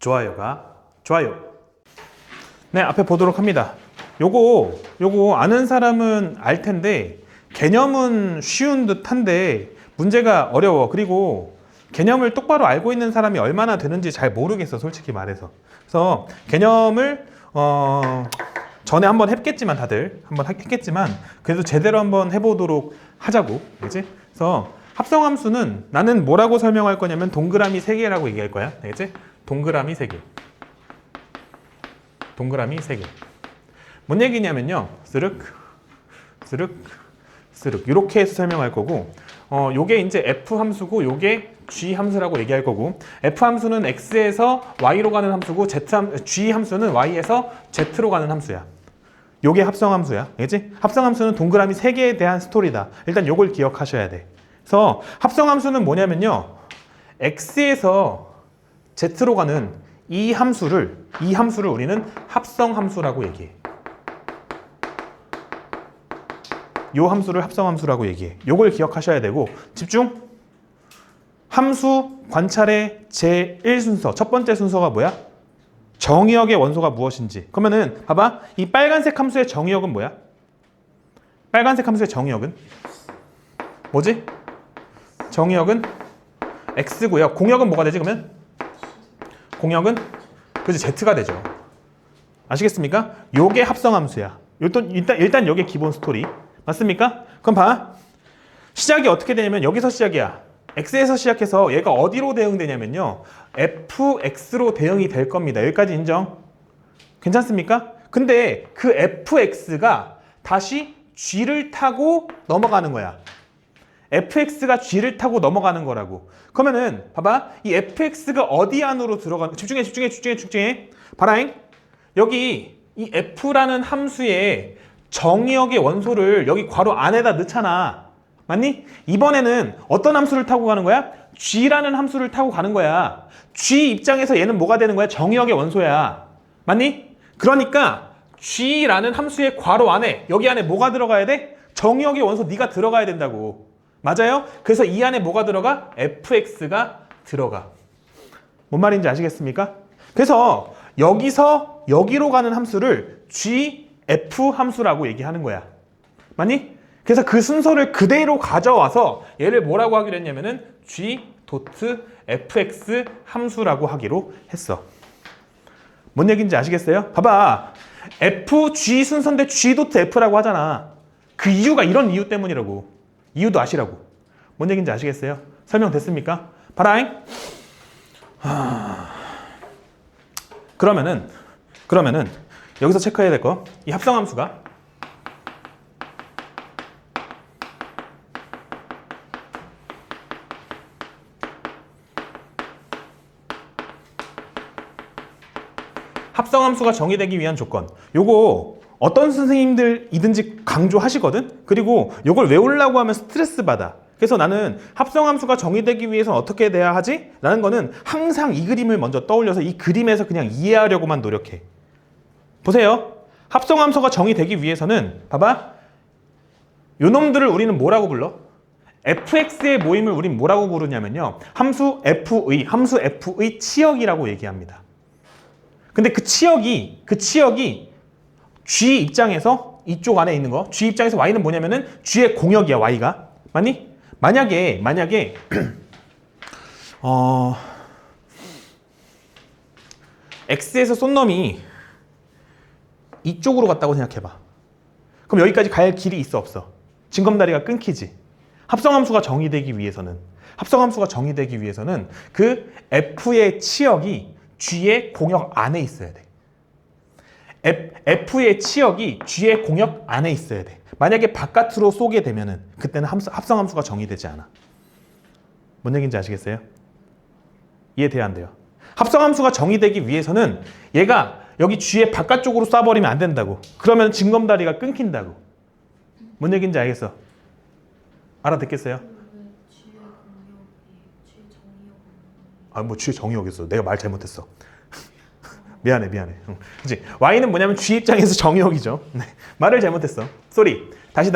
좋아요가 좋아요. 네, 앞에 보도록 합니다. 요거 아는 사람은 알 텐데 개념은 쉬운 듯한데 문제가 어려워. 그리고 개념을 똑바로 알고 있는 사람이 얼마나 되는지 잘 모르겠어, 솔직히 말해서. 그래서 개념을 전에 한번 했겠지만 다들 한번 했겠지만 그래도 제대로 한번 해보도록 하자고, 알겠지? 그래서 합성함수는 나는 뭐라고 설명할 거냐면 동그라미 3개라고 얘기할 거야, 알겠지? 동그라미 3개. 동그라미 3개. 뭔 얘기냐면요, 스륵 스륵 스륵 이렇게 해서 설명할 거고, 요게 이제 f 함수고 요게 g 함수라고 얘기할 거고, f 함수는 x에서 y로 가는 함수고 g 함수는 y에서 z로 가는 함수야. 요게 합성 함수야, 알겠지? 합성 함수는 동그라미 3개에 대한 스토리다. 일단 요걸 기억하셔야 돼. 그래서 합성 함수는 뭐냐면요, x에서 z로 가는 이 함수를 우리는 합성 함수라고 얘기해. 요 함수를 합성 함수라고 얘기해. 요걸 기억하셔야 되고, 집중. 함수 관찰의 제1순서, 첫 번째 순서가 뭐야? 정의역의 원소가 무엇인지. 그러면은 봐봐, 이 빨간색 함수의 정의역은 뭐야? 빨간색 함수의 정의역은 뭐지? 정의역은 x고요. 공역은 뭐가 되지 그러면? 공역은 그지 z가 되죠. 아시겠습니까? 요게 합성 함수야. 일단 요게 기본 스토리. 맞습니까? 그럼 봐. 시작이 어떻게 되냐면 여기서 시작이야. x에서 시작해서 얘가 어디로 대응되냐면요, fx로 대응이 될 겁니다. 여기까지 인정? 괜찮습니까? 근데 그 fx가 다시 g를 타고 넘어가는 거야. fx가 g를 타고 넘어가는 거라고. 그러면은 봐봐, 이 fx가 어디 안으로 들어가는, 집중해. 봐라잉. 여기 이 f라는 함수의 정의역의 원소를 여기 괄호 안에다 넣잖아. 맞니? 이번에는 어떤 함수를 타고 가는 거야? g라는 함수를 타고 가는 거야. g 입장에서 얘는 뭐가 되는 거야? 정의역의 원소야. 맞니? 그러니까 g라는 함수의 괄호 안에, 여기 안에 뭐가 들어가야 돼? 정의역의 원소 네가 들어가야 된다고. 맞아요? 그래서 이 안에 뭐가 들어가? fx가 들어가. 뭔 말인지 아시겠습니까? 그래서 여기서 여기로 가는 함수를 gf 함수라고 얘기하는 거야. 맞니? 그래서 그 순서를 그대로 가져와서 얘를 뭐라고 하기로 했냐면은 g.fx 함수라고 하기로 했어. 뭔 얘기인지 아시겠어요? 봐봐. fg 순서인데 g.f라고 하잖아. 그 이유가 이런 이유 때문이라고. 이유도 아시라고. 뭔 얘기인지 아시겠어요? 설명됐습니까? 봐라잉. 그러면은 여기서 체크해야 될 거, 이 합성함수가 합성함수가 정의되기 위한 조건, 요거 어떤 선생님들이든지 강조하시거든? 그리고 요걸 외우려고 하면 스트레스 받아. 그래서 나는 합성함수가 정의되기 위해서는 어떻게 돼야 하지? 라는 거는 항상 이 그림을 먼저 떠올려서 이 그림에서 그냥 이해하려고만 노력해. 보세요. 합성함수가 정의되기 위해서는 봐봐, 요놈들을 우리는 뭐라고 불러? fx의 모임을 우린 뭐라고 부르냐면요, 함수 f의 치역이라고 얘기합니다. 근데 그 치역이 g 입장에서 이쪽 안에 있는 거, g 입장에서 y는 뭐냐면은 g의 공역이야, y가. 맞니? 만약에 x에서 쏜 놈이 이쪽으로 갔다고 생각해봐. 그럼 여기까지 갈 길이 있어, 없어? 징검다리가 끊기지. 합성함수가 정의되기 위해서는 그 f의 치역이 g의 공역 안에 있어야 돼. f의 치역이 g의 공역 안에 있어야 돼. 만약에 바깥으로 쏘게 되면은 그때는 합성함수가 정의되지 않아. 뭔 얘기인지 아시겠어요? 이해돼야 안 돼요? 합성함수가 정의되기 위해서는 얘가 여기 g의 바깥쪽으로 쏴버리면 안 된다고. 그러면 징검다리가 끊긴다고. 뭔 얘기인지 알겠어? 알아듣겠어요? 뭐 g의 정의역이었어. 내가 말 잘못했어. 미안해. 그치? y는 뭐냐면 g 입장에서 정의역이죠. 네. 말을 잘못했어. 쏘리. 다시.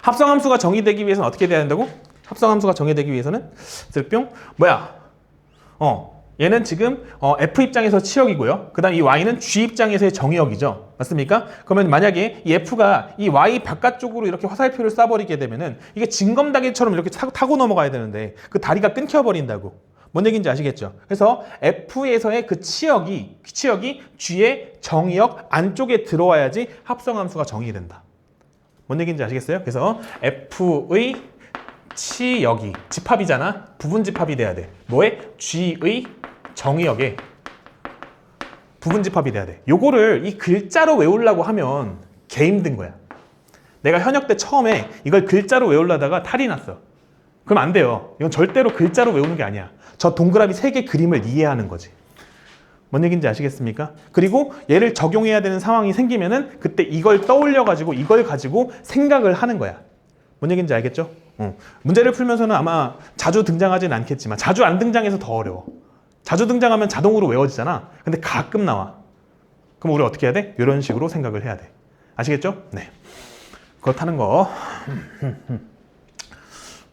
합성함수가 정의되기 위해서는 어떻게 돼야 된다고? 합성함수가 정의되기 위해서는 뿅 뭐야? 얘는 지금 F 입장에서 치역이고요. 그 다음 이 Y는 G 입장에서의 정의역이죠. 맞습니까? 그러면 만약에 이 F가 이 Y 바깥쪽으로 이렇게 화살표를 쏴버리게 되면은 이게 징검다리처럼 이렇게 타고 넘어가야 되는데 그 다리가 끊겨버린다고. 뭔 얘기인지 아시겠죠? 그래서 F에서의 그 치역이 G의 정의역 안쪽에 들어와야지 합성함수가 정의된다. 뭔 얘기인지 아시겠어요? 그래서 F의 치역이 집합이잖아. 부분 집합이 돼야 돼. 뭐에? G의 정의역에 부분 집합이 돼야 돼. 요거를 이 글자로 외우려고 하면 개 힘든 거야. 내가 현역 때 처음에 이걸 글자로 외우려다가 탈이 났어. 그럼 안 돼요. 이건 절대로 글자로 외우는 게 아니야. 저 동그라미 3개 그림을 이해하는 거지. 뭔 얘기인지 아시겠습니까? 그리고 얘를 적용해야 되는 상황이 생기면은 그때 이걸 떠올려가지고 이걸 가지고 생각을 하는 거야. 뭔 얘기인지 알겠죠? 문제를 풀면서는 아마 자주 등장하진 않겠지만 자주 안 등장해서 더 어려워. 자주 등장하면 자동으로 외워지잖아. 근데 가끔 나와. 그럼 우리 어떻게 해야 돼? 이런 식으로 생각을 해야 돼. 아시겠죠? 네. 그렇다는 거.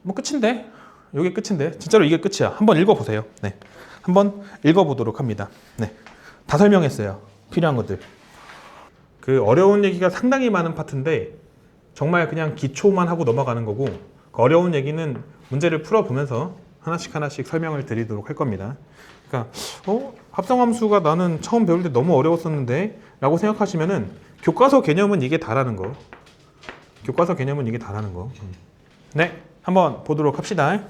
뭐 끝인데? 이게 끝인데? 진짜로 이게 끝이야. 한번 읽어보세요. 네. 한번 읽어보도록 합니다. 네. 다 설명했어요. 필요한 것들. 그 어려운 얘기가 상당히 많은 파트인데 정말 그냥 기초만 하고 넘어가는 거고 그 어려운 얘기는 문제를 풀어보면서 하나씩 설명을 드리도록 할 겁니다. 그러니까 합성함수가 나는 처음 배울 때 너무 어려웠었는데 라고 생각하시면은 교과서 개념은 이게 다라는 거. 교과서 개념은 이게 다라는 거. 네, 한번 보도록 합시다.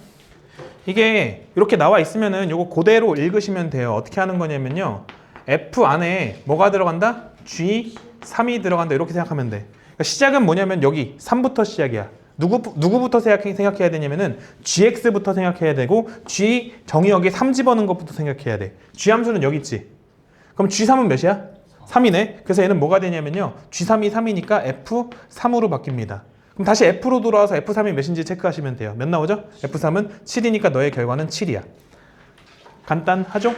이게 이렇게 나와 있으면은 요거 그대로 읽으시면 돼요. 어떻게 하는 거냐면요. F 안에 뭐가 들어간다? G, 3이 들어간다. 이렇게 생각하면 돼. 그러니까 시작은 뭐냐면 여기 3부터 시작이야. 누구부터 생각해야 되냐면은 gx부터 생각해야 되고 g 정의역에 3 집어넣은 것부터 생각해야 돼. g 함수는 여기 있지. 그럼 g3은 몇이야? 3이네. 그래서 얘는 뭐가 되냐면요. g3이 3이니까 f3으로 바뀝니다. 그럼 다시 f로 돌아와서 f3이 몇인지 체크하시면 돼요. 몇 나오죠? f3은 7이니까 너의 결과는 7이야. 간단하죠?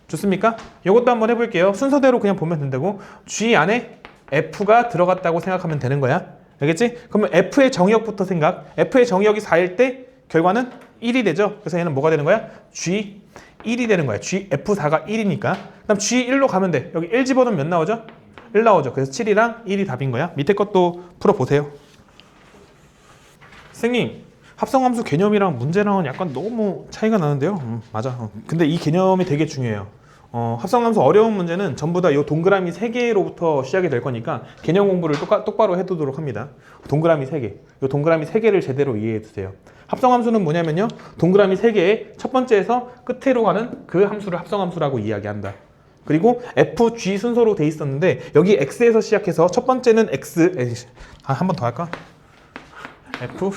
좋습니까? 이것도 한번 해볼게요. 순서대로 그냥 보면 된다고. g 안에 f가 들어갔다고 생각하면 되는 거야. 알겠지? 그러면 F의 정의역부터 생각. F의 정의역이 4일 때 결과는 1이 되죠? 그래서 얘는 뭐가 되는 거야? G1이 되는 거야. F4가 1이니까. 그다음 G1로 가면 돼. 여기 1 집어넣으면 몇 나오죠? 1 나오죠. 그래서 7이랑 1이 답인 거야. 밑에 것도 풀어보세요. 선생님, 합성함수 개념이랑 문제랑은 약간 너무 차이가 나는데요? 맞아. 근데 이 개념이 되게 중요해요. 합성함수 어려운 문제는 전부 다 이 동그라미 3개로부터 시작이 될 거니까 개념 공부를 똑바로 해두도록 합니다. 동그라미 3개. 이 동그라미 3개를 제대로 이해해 두세요. 합성함수는 뭐냐면요. 동그라미 3개의 첫 번째에서 끝으로 가는 그 함수를 합성함수라고 이야기한다. 그리고 F, G 순서로 돼 있었는데 여기 X에서 시작해서 첫 번째는 X. 한 번 더 할까? F.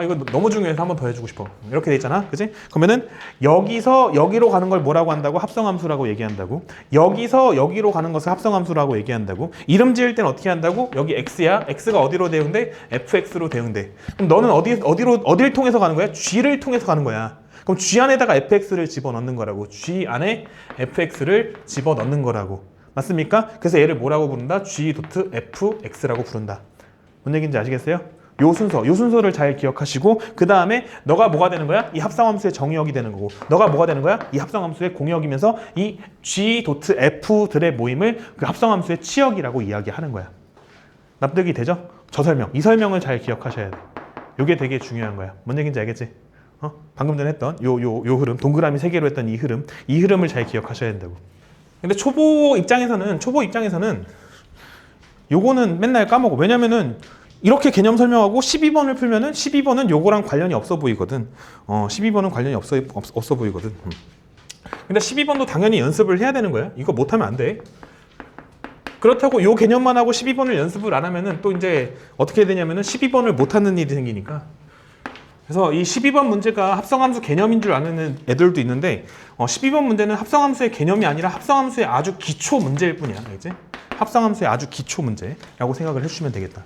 이거 너무 중요해서 한 번 더 해주고 싶어. 이렇게 돼 있잖아. 그치? 그러면은 여기서 여기로 가는 걸 뭐라고 한다고? 합성함수라고 얘기한다고. 여기서 여기로 가는 것을 합성함수라고 얘기한다고. 이름 지을 때는 어떻게 한다고? 여기 X야. X가 어디로 대응돼? FX로 대응돼. 그럼 너는 어디를 통해서 가는 거야? G를 통해서 가는 거야. 그럼 G 안에다가 FX를 집어넣는 거라고. G 안에 FX를 집어넣는 거라고. 맞습니까? 그래서 얘를 뭐라고 부른다? G.fx라고 부른다. 뭔 얘기인지 아시겠어요? 요 순서를 잘 기억하시고 그 다음에 너가 뭐가 되는 거야? 이 합성함수의 정의역이 되는 거고 너가 뭐가 되는 거야? 이 합성함수의 공역이면서 이 G.F들의 모임을 그 합성함수의 치역이라고 이야기하는 거야. 납득이 되죠? 이 설명을 잘 기억하셔야 돼. 요게 되게 중요한 거야. 뭔 얘기인지 알겠지? 방금 전에 했던 요 흐름, 동그라미 3개로 했던 이 흐름을 잘 기억하셔야 된다고. 근데 초보 입장에서는 요거는 맨날 까먹어. 왜냐면은 이렇게 개념 설명하고 12번을 풀면은 12번은 요거랑 관련이 없어 보이거든. 12번은 관련이 없어 보이거든. 근데 12번도 당연히 연습을 해야 되는 거야. 이거 못하면 안 돼. 그렇다고 요 개념만 하고 12번을 연습을 안 하면은 또 이제 어떻게 되냐면은 12번을 못하는 일이 생기니까. 그래서 이 12번 문제가 합성함수 개념인 줄 아는 애들도 있는데 12번 문제는 합성함수의 개념이 아니라 합성함수의 아주 기초 문제일 뿐이야. 알겠지? 합성함수의 아주 기초 문제라고 생각을 해주시면 되겠다.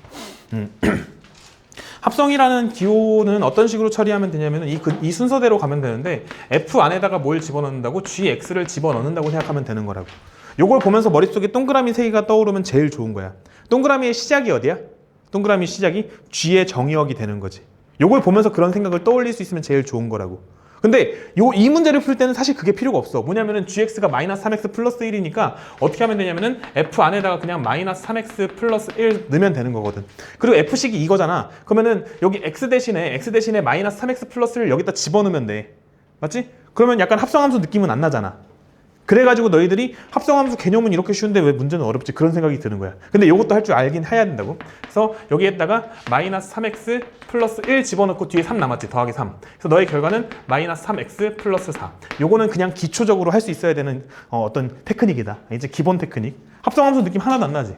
합성이라는 기호는 어떤 식으로 처리하면 되냐면 이 순서대로 가면 되는데 F 안에다가 뭘 집어넣는다고? GX를 집어넣는다고 생각하면 되는 거라고. 요걸 보면서 머릿속에 동그라미 3개가 떠오르면 제일 좋은 거야. 동그라미의 시작이 어디야? 동그라미 시작이 G의 정의역이 되는 거지. 요걸 보면서 그런 생각을 떠올릴 수 있으면 제일 좋은 거라고. 근데 이 문제를 풀 때는 사실 그게 필요가 없어. 뭐냐면은 gx가 마이너스 3x 플러스 1이니까 어떻게 하면 되냐면은 f 안에다가 그냥 마이너스 3x 플러스 1 넣으면 되는 거거든. 그리고 f식이 이거잖아. 그러면은 여기 x 대신에 마이너스 3x 플러스를 여기다 집어넣으면 돼. 맞지? 그러면 약간 합성함수 느낌은 안 나잖아. 그래가지고 너희들이 합성함수 개념은 이렇게 쉬운데 왜 문제는 어렵지? 그런 생각이 드는 거야. 근데 이것도 할 줄 알긴 해야 된다고. 그래서 여기에다가 마이너스 3x 플러스 1 집어넣고 뒤에 3 남았지. 더하기 3. 그래서 너의 결과는 마이너스 3x 플러스 4. 요거는 그냥 기초적으로 할 수 있어야 되는 어떤 테크닉이다. 이제 기본 테크닉. 합성함수 느낌 하나도 안 나지.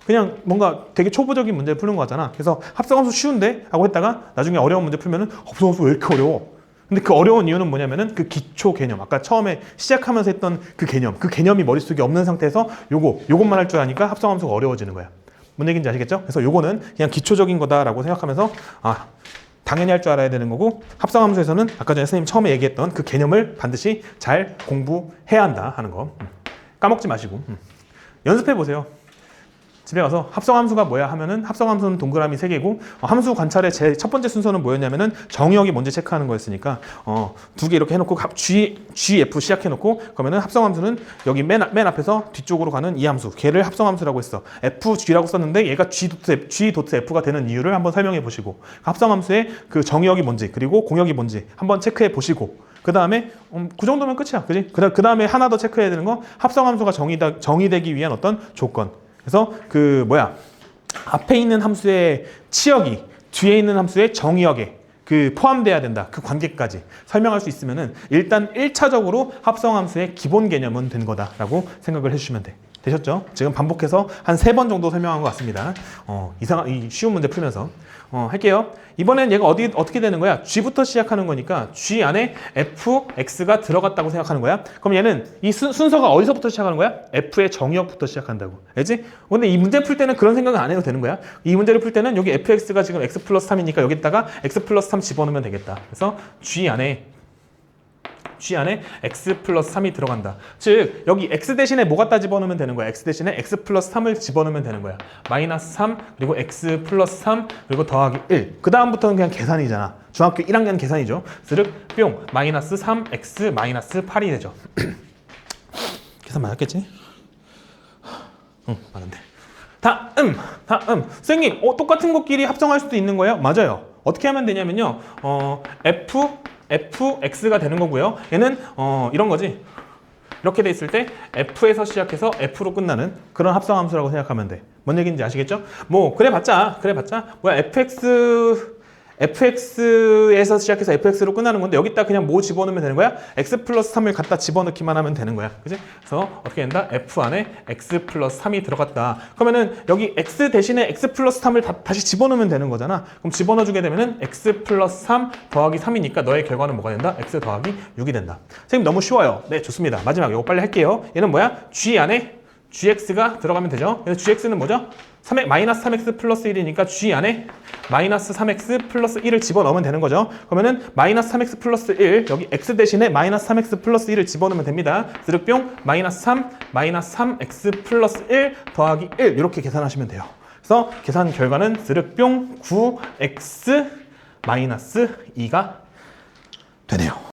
그냥 뭔가 되게 초보적인 문제를 푸는 거잖아. 그래서 합성함수 쉬운데? 하고 했다가 나중에 어려운 문제 풀면은 합성함수 왜 이렇게 어려워? 근데 그 어려운 이유는 뭐냐면은 그 기초 개념, 아까 처음에 시작하면서 했던 그 개념이 머릿속에 없는 상태에서 요것만 할 줄 아니까 합성함수가 어려워지는 거야. 뭔 얘기인지 아시겠죠? 그래서 요거는 그냥 기초적인 거다라고 생각하면서 당연히 할 줄 알아야 되는 거고, 합성함수에서는 아까 전에 선생님 처음에 얘기했던 그 개념을 반드시 잘 공부해야 한다 하는 거 까먹지 마시고 연습해 보세요. 집에 가서 합성함수가 뭐야 하면은 합성함수는 동그라미 3개고 함수 관찰의 제 첫 번째 순서는 뭐였냐면은 정의역이 뭔지 체크하는 거였으니까 2개 이렇게 해놓고 GF 시작해놓고 그러면은 합성함수는 여기 맨 앞에서 뒤쪽으로 가는 이 함수 걔를 합성함수라고 했어. FG라고 썼는데 얘가 G.F가 되는 이유를 한번 설명해 보시고 합성함수의 그 정의역이 뭔지 그리고 공역이 뭔지 한번 체크해 보시고 그 다음에 그 정도면 끝이야. 그지? 그 다음에 하나 더 체크해야 되는 거 합성함수가 정의되기 위한 어떤 조건. 그래서 앞에 있는 함수의 치역이 뒤에 있는 함수의 정의역에 포함돼야 된다. 그 관계까지 설명할 수 있으면은 일단 1차적으로 합성함수의 기본 개념은 된 거다라고 생각을 해주시면 돼. 되셨죠? 지금 반복해서 한 3번 정도 설명한 것 같습니다. 이 쉬운 문제 풀면서 할게요. 이번엔 얘가 어떻게 되는 거야? G부터 시작하는 거니까 G 안에 fx가 들어갔다고 생각하는 거야. 그럼 얘는 이 순서가 어디서부터 시작하는 거야? f의 정의역부터 시작한다고. 알지? 근데 이 문제 풀 때는 그런 생각은 안 해도 되는 거야. 이 문제를 풀 때는 여기 fx가 지금 x 플러스 3이니까 여기다가 x 플러스 3 집어넣으면 되겠다. 그래서 G 안에 x 플러스 3이 들어간다. 즉 여기 x 대신에 뭐 갖다 집어넣으면 되는 거야. x 대신에 x 플러스 3을 집어넣으면 되는 거야. 마이너스 3 그리고 x 플러스 3 그리고 더하기 1. 그 다음부터는 그냥 계산이잖아. 중학교 1학년 계산이죠. 스륵 뿅 마이너스 3x 마이너스 8이 되죠. 계산 맞았겠지? 응 맞는데. 다음 선생님 똑같은 것끼리 합성할 수도 있는 거예요? 맞아요. 어떻게 하면 되냐면요. fx가 되는 거고요. 얘는 이런 거지. 이렇게 돼 있을 때 f에서 시작해서 f로 끝나는 그런 합성함수라고 생각하면 돼. 뭔 얘기인지 아시겠죠? 뭐 그래봤자 뭐야 fx에서 시작해서 fx로 끝나는 건데 여기다 그냥 뭐 집어넣으면 되는 거야? x 플러스 3을 갖다 집어넣기만 하면 되는 거야. 그지? 그래서 어떻게 된다? f 안에 x 플러스 3이 들어갔다. 그러면은 여기 x 대신에 x 플러스 3을 다시 집어넣으면 되는 거잖아. 그럼 집어넣어주게 되면은 x 플러스 3 더하기 3이니까 너의 결과는 뭐가 된다? x 더하기 6이 된다. 선생님 너무 쉬워요. 네 좋습니다. 마지막 이거 빨리 할게요. 얘는 뭐야? g 안에 gx가 들어가면 되죠. 그래서 gx는 뭐죠? 마이너스 3x 플러스 1이니까 g 안에 마이너스 3x 플러스 1을 집어넣으면 되는 거죠. 그러면은 마이너스 3x 플러스 1 여기 x 대신에 마이너스 3x 플러스 1을 집어넣으면 됩니다. 스륵뿅 마이너스 3x 플러스 1 더하기 1 이렇게 계산하시면 돼요. 그래서 계산 결과는 스륵뿅 9x 마이너스 2가 되네요.